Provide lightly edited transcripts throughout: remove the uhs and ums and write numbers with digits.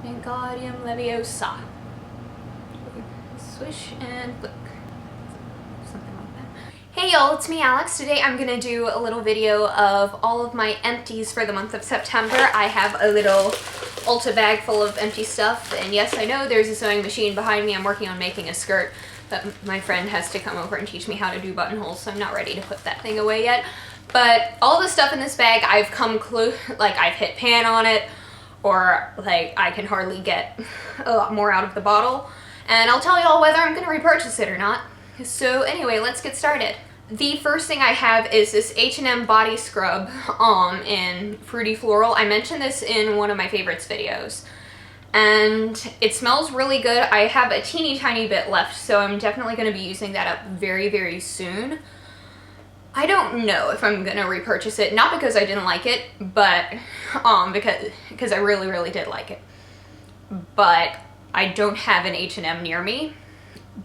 Wingardium Leviosa. Swish and flick. Something like that. Hey y'all, it's me Alex. Today I'm gonna do a little video of all of my empties for the month of September. I have a little Ulta bag full of empty stuff, and yes, I know there's a sewing machine behind me. I'm working on making a skirt, but my friend has to come over and teach me how to do buttonholes, so I'm not ready to put that thing away yet. But all the stuff in this bag, I've come close, like I've hit pan on it, or like I can hardly get a lot more out of the bottle. And I'll tell y'all whether I'm gonna repurchase it or not. So anyway, let's get started. The first thing I have is this H&M body scrub in Fruity Floral. I mentioned this in one of my favorites videos. And it smells really good. I have a teeny tiny bit left, so I'm definitely gonna be using that up very, very soon. I don't know if I'm gonna repurchase it, not because I didn't like it, but because I really, really did like it. But I don't have an H&M near me.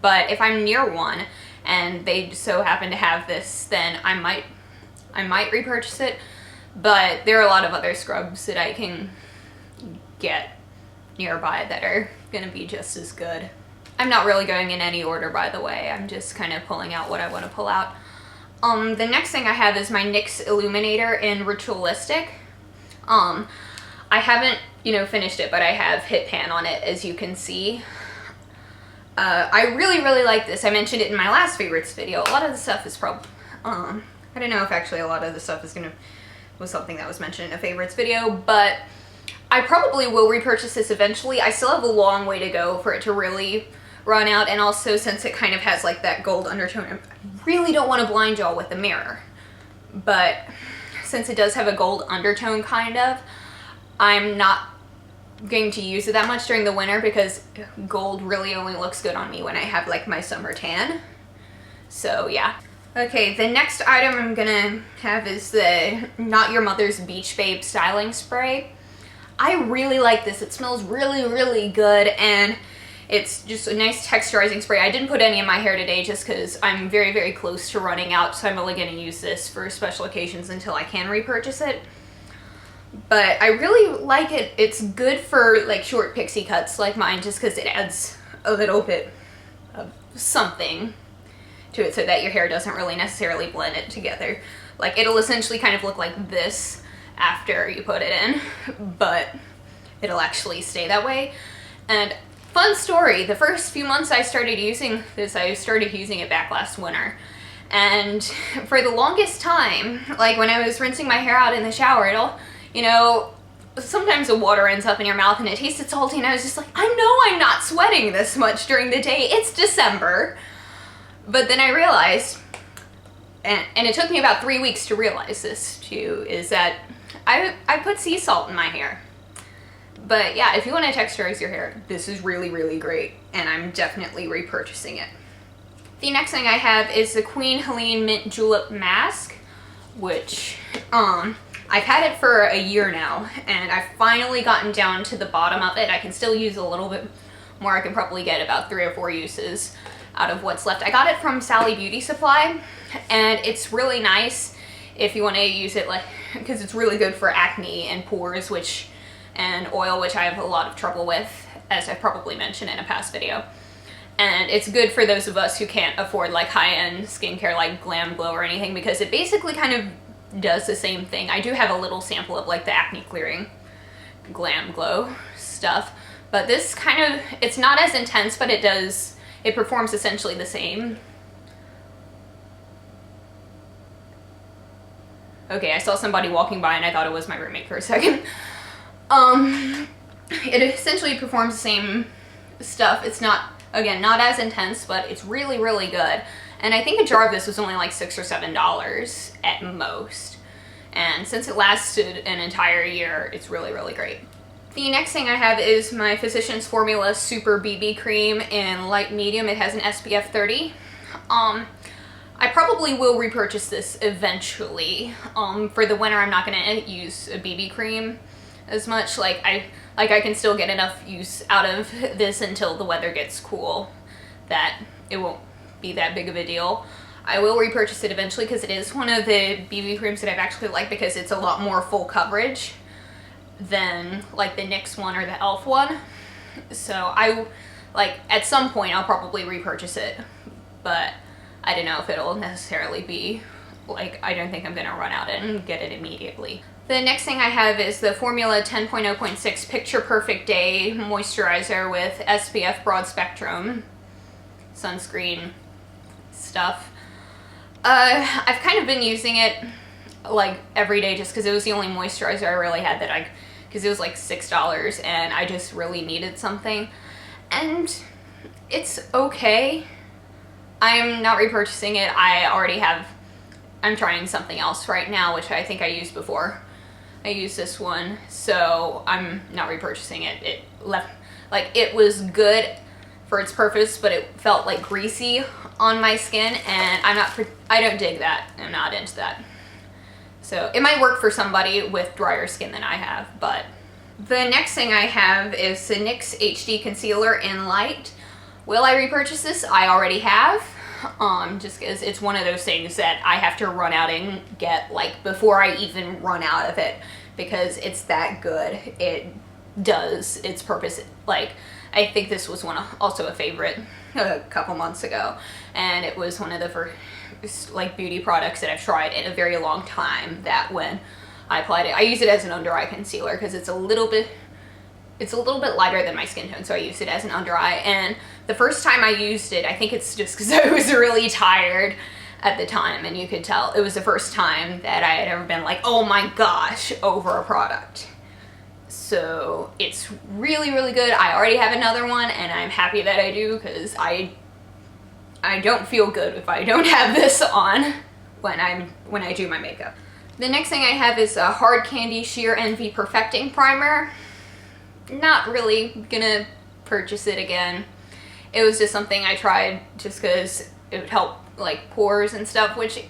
But if I'm near one and they so happen to have this, then I might repurchase it. But there are a lot of other scrubs that I can get nearby that are gonna be just as good. I'm not really going in any order, by the way. I'm just kind of pulling out what I want to pull out. The next thing I have is my NYX Illuminator in Ritualistic. I haven't, finished it, but I have hit pan on it, as you can see. I really, really like this. I mentioned it in my last favorites video. A lot of the stuff is probably, I don't know if actually a lot of the stuff was something that was mentioned in a favorites video, but I probably will repurchase this eventually. I still have a long way to go for it to really run out, and also since it kind of has like that gold undertone, I really don't want to blind y'all with the mirror, but since it does have a gold undertone kind of, I'm not going to use it that much during the winter because gold really only looks good on me when I have like my summer tan. So yeah. Okay, the next item I'm gonna have is the Not Your Mother's Beach Babe styling spray. I really like this. It smells really, really good, and it's just a nice texturizing spray. I didn't put any in my hair today just because I'm very, very close to running out, so I'm only going to use this for special occasions until I can repurchase it. But I really like it. It's good for like short pixie cuts like mine, just because it adds a little bit of something to it so that your hair doesn't really necessarily blend it together. Like it'll essentially kind of look like this after you put it in, but it'll actually stay that way. And fun story, the first few months I started using this, I started using it back last winter. And for the longest time, like when I was rinsing my hair out in the shower, it'll, sometimes the water ends up in your mouth and it tasted salty, and I was just like, I know I'm not sweating this much during the day, it's December. But then I realized, and it took me about 3 weeks to realize this too, is that I put sea salt in my hair. But yeah, if you want to texturize your hair, this is really, really great, and I'm definitely repurchasing it. The next thing I have is the Queen Helene Mint Julep Mask, which I've had it for a year now, and I've finally gotten down to the bottom of it. I can still use a little bit more. I can probably get about 3 or 4 uses out of what's left. I got it from Sally Beauty Supply, and it's really nice if you want to use it, like, because it's really good for acne and pores, and oil, which I have a lot of trouble with, as I probably mentioned in a past video. And it's good for those of us who can't afford like high-end skincare like Glam Glow or anything, because it basically kind of does the same thing. I do have a little sample of like the acne clearing Glam Glow stuff, but this kind of, it's not as intense, but it performs essentially the same. Okay, I saw somebody walking by and I thought it was my roommate for a second. It essentially performs the same stuff. It's not, again, not as intense, but it's really, really good. And I think a jar of this was only like $6 or $7 at most. And since it lasted an entire year, it's really, really great. The next thing I have is my Physicians Formula Super BB Cream in light medium. It has an SPF 30. I probably will repurchase this eventually. For the winter, I'm not gonna use a BB cream as much. Like I can still get enough use out of this until the weather gets cool that it won't be that big of a deal. I will repurchase it eventually because it is one of the BB creams that I've actually liked because it's a lot more full coverage. than like the NYX one or the e.l.f. one. So I, like, at some point I'll probably repurchase it, but I don't know if it'll necessarily be, like, I don't think I'm gonna run out and get it immediately. The next thing I have is the Formula 10.0.6 Picture Perfect Day Moisturizer with SPF Broad Spectrum sunscreen stuff. I've kind of been using it like every day just because it was the only moisturizer I really had that because it was like $6 and I just really needed something. And it's okay. I'm not repurchasing it. I'm trying something else right now, which I think I used before. I used this one, so I'm not repurchasing it. It was good for its purpose, but it felt like greasy on my skin, and I don't dig that. I'm not into that. So it might work for somebody with drier skin than I have, but. The next thing I have is the NYX HD Concealer in Light. Will I repurchase this? I already have. Just because it's one of those things that I have to run out and get, like, before I even run out of it, because it's that good. It does its purpose. Like, I think this was also a favorite a couple months ago, and it was one of the first, like, beauty products that I've tried in a very long time that when I applied it, I use it as an under eye concealer because it's a little bit lighter than my skin tone, so I use it as an under eye. And the first time I used it, I think it's just because I was really tired at the time, and you could tell it was the first time that I had ever been like, oh my gosh, over a product. So it's really, really good. I already have another one, and I'm happy that I do because I don't feel good if I don't have this on when I do my makeup. The next thing I have is a Hard Candy Sheer Envy Perfecting Primer. Not really gonna purchase it again. It was just something I tried just because it would help, like, pores and stuff, which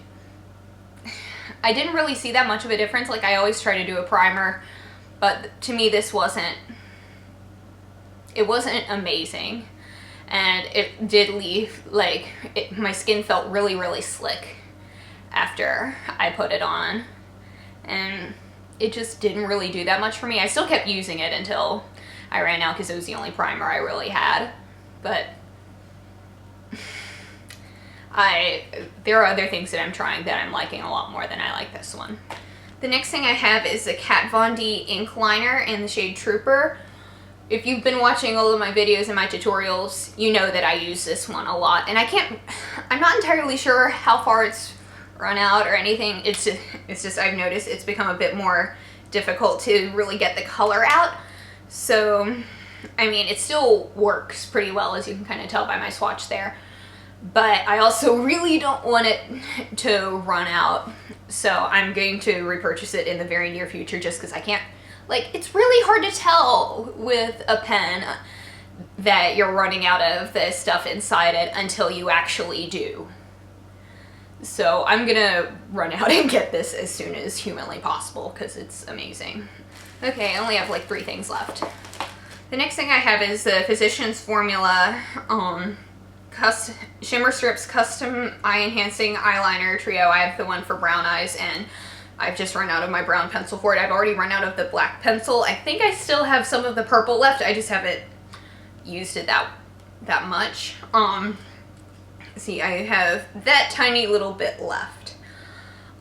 I didn't really see that much of a difference. Like, I always try to do a primer, but to me this wasn't amazing, and it did leave, like, my skin felt really, really slick after I put it on, and it just didn't really do that much for me. I still kept using it until I ran out because it was the only primer I really had, but there are other things that I'm trying that I'm liking a lot more than I like this one. The next thing I have is the Kat Von D ink liner in the shade Trooper. If you've been watching all of my videos and my tutorials, you know that I use this one a lot, and I'm not entirely sure how far it's run out or anything. It's just I've noticed it's become a bit more difficult to really get the color out. So, I mean, it still works pretty well, as you can kind of tell by my swatch there, but I also really don't want it to run out, so I'm going to repurchase it in the very near future just because I can't, like, it's really hard to tell with a pen that you're running out of the stuff inside it until you actually do. So I'm gonna run out and get this as soon as humanly possible because it's amazing. Okay, I only have like 3 things left. The next thing I have is the Physicians Formula Shimmer Strips Custom Eye Enhancing Eyeliner Trio. I have the one for brown eyes, and I've just run out of my brown pencil for it. I've already run out of the black pencil. I think I still have some of the purple left. I just haven't used it that much. See, I have that tiny little bit left.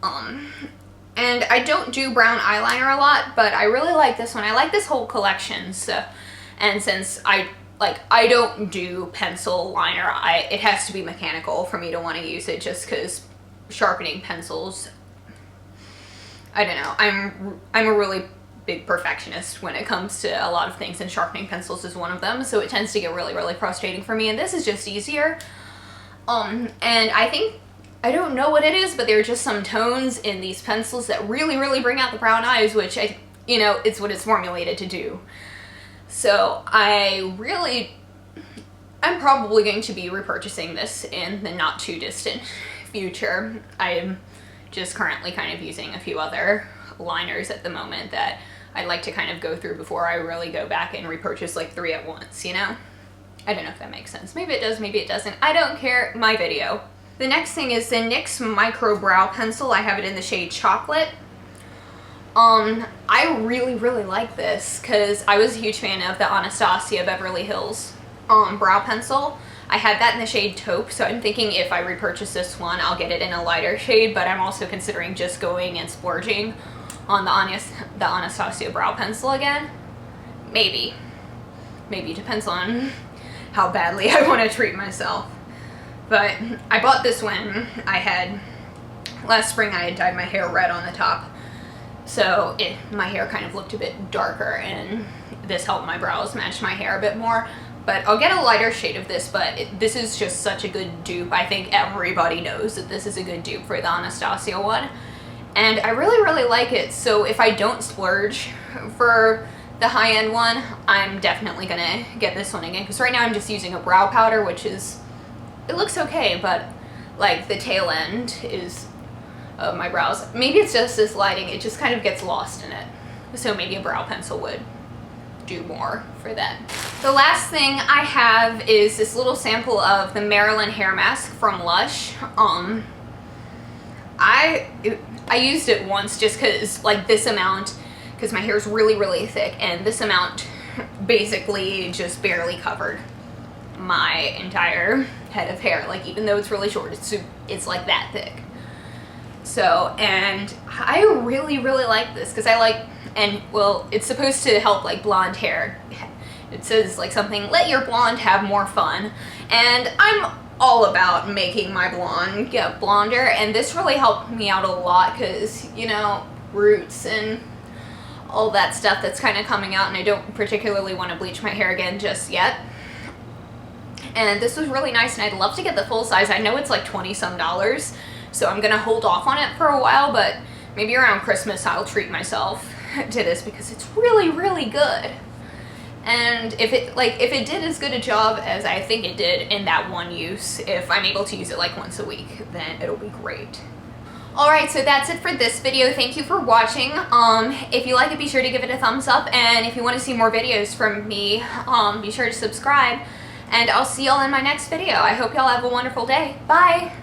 And I don't do brown eyeliner a lot, but I really like this one. I like this whole collection. So, and since I don't do pencil liner, it has to be mechanical for me to want to use it, just because sharpening pencils, I don't know. I'm a really big perfectionist when it comes to a lot of things, and sharpening pencils is one of them. So it tends to get really, really frustrating for me, and this is just easier. And I don't know what it is, but there are just some tones in these pencils that really, really bring out the brown eyes, which it's what it's formulated to do. So I'm probably going to be repurchasing this in the not too distant future. I'm just currently kind of using a few other liners at the moment that I'd like to kind of go through before I really go back and repurchase like 3 at once, you know? I don't know if that makes sense. Maybe it does, maybe it doesn't. I don't care. My video. The next thing is the NYX Micro Brow Pencil. I have it in the shade Chocolate. I really, really like this because I was a huge fan of the Anastasia Beverly Hills brow pencil. I had that in the shade taupe, so I'm thinking if I repurchase this one, I'll get it in a lighter shade, but I'm also considering just going and splurging on the Anastasia brow pencil again. Maybe. Maybe, depends on how badly I want to treat myself. But I bought this when last spring I had dyed my hair red on the top. So my hair kind of looked a bit darker, and this helped my brows match my hair a bit more. But I'll get a lighter shade of this, but this is just such a good dupe. I think everybody knows that this is a good dupe for the Anastasia one. And I really, really like it. So if I don't splurge for the high-end one, I'm definitely gonna get this one again. Because right now I'm just using a brow powder, which is, it looks okay, but like the tail end is of my brows. Maybe it's just this lighting, it just kind of gets lost in it. So maybe a brow pencil would do more for that. The last thing I have is this little sample of the Marilyn hair mask from Lush. I used it once just because like this amount, because my hair is really, really thick, and this amount basically just barely covered my entire head of hair. Like even though it's really short, it's like that thick. So, and I really, really like this because I like, and well, it's supposed to help like blonde hair. It says like something, let your blonde have more fun. And I'm all about making my blonde get blonder, and this really helped me out a lot because, you know, roots and all that stuff that's kind of coming out, and I don't particularly want to bleach my hair again just yet. And this was really nice, and I'd love to get the full size. I know it's like $20 some, so I'm gonna hold off on it for a while, but maybe around Christmas I'll treat myself to this because it's really, really good. And if it did as good a job as I think it did in that one use, if I'm able to use it like once a week, then it'll be great. Alright, so that's it for this video. Thank you for watching. If you like it, be sure to give it a thumbs up, and if you want to see more videos from me, be sure to subscribe, and I'll see y'all in my next video. I hope y'all have a wonderful day. Bye!